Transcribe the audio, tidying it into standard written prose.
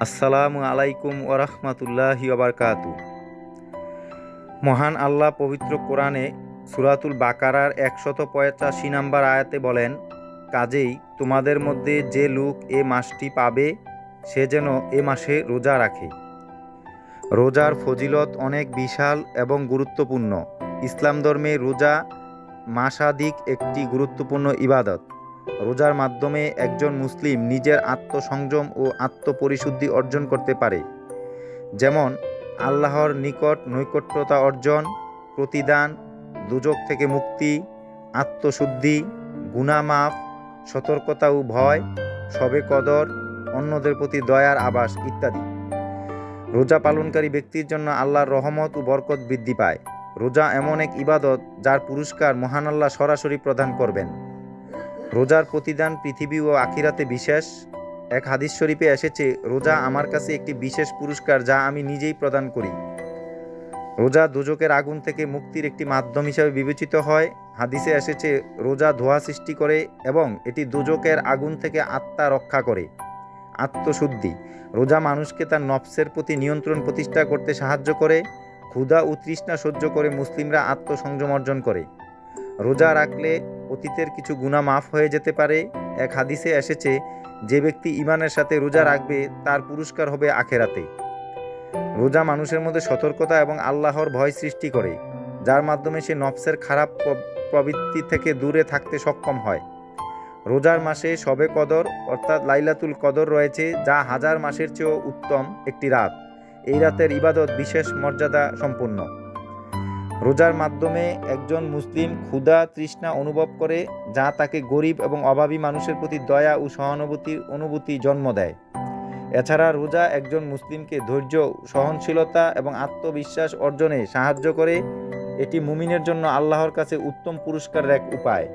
আসসালামু আলাইকুম ওরহমতুল্লাহি ওবারকাতু। মহান আল্লাহ পবিত্র কোরআনে সূরাতুল বাকারার 185 নম্বর আয়াতে বলেন, কাজেই তোমাদের মধ্যে যে লোক এ মাসটি পাবে সে যেন এ মাসে রোজা রাখে। রোজার ফজিলত অনেক বিশাল এবং গুরুত্বপূর্ণ। ইসলাম ধর্মে রোজা মাসাদিক একটি গুরুত্বপূর্ণ ইবাদত। রোজার মাধ্যমে একজন মুসলিম নিজের আত্মসংযম ও আত্মপরিশুদ্ধি অর্জন করতে পারে, যেমন আল্লাহর নিকট নৈকট্যতা অর্জন, প্রতিদান, দুজক থেকে মুক্তি, আত্মশুদ্ধি, গুনাহ মাফ, সতর্কতা ও ভয়, শবে কদর, অন্যদের প্রতি দয়ার আভাস ইত্যাদি। রোজা পালনকারী ব্যক্তির জন্য আল্লাহর রহমত ও বরকত বৃদ্ধি পায়। রোজা এমন এক ইবাদত যার পুরস্কার মহান আল্লাহ সরাসরি প্রদান করবেন। রোজার প্রতিদান পৃথিবী ও আখিরাতে বিশেষ। এক হাদিস শরীফে এসেছে, রোজা আমার কাছে একটি বিশেষ পুরস্কার যা আমি নিজেই প্রদান করি। রোজা দোজকের আগুন থেকে মুক্তির একটি মাধ্যম হিসাবে বিবেচিত হয়। হাদিসে এসেছে, রোজা ধোঁয়া সৃষ্টি করে এবং এটি দোজকের আগুন থেকে আত্মা রক্ষা করে। আত্মশুদ্ধি, রোজা মানুষকে তার নফসের প্রতি নিয়ন্ত্রণ প্রতিষ্ঠা করতে সাহায্য করে। ক্ষুধা ও তৃষ্ণা সহ্য করে মুসলিমরা আত্মসংযম অর্জন করে। রোজা রাখলে অতীতের কিছু গুনাহ মাফ হয়ে যেতে পারে। এক হাদিসে এসেছে, যে ব্যক্তি ঈমানের সাথে রোজা রাখবে তার পুরস্কার হবে আখেরাতে। রোজা মানুষের মধ্যে সতর্কতা এবং আল্লাহর ভয় সৃষ্টি করে, যার মাধ্যমে সে নফসের খারাপ প্রবৃত্তি থেকে দূরে থাকতে সক্ষম হয়। রোজার মাসে শবে কদর অর্থাৎ লাইলাতুল কদর রয়েছে, যা হাজার মাসের চেয়েও উত্তম একটি রাত। এই রাতের ইবাদত বিশেষ মর্যাদা সম্পন্ন। রোজার মাধ্যমে একজন মুসলিম ক্ষুধা তৃষ্ণা অনুভব করে, যা তাকে গরিব এবং অভাবী মানুষের প্রতি দয়া ও সহানুভূতির অনুভূতি জন্ম দেয়। এছাড়া রোজা একজন মুসলিমকে ধৈর্য, সহনশীলতা এবং আত্মবিশ্বাস অর্জনে সাহায্য করে। এটি মুমিনের জন্য আল্লাহর কাছে উত্তম পুরস্কারের এক উপায়।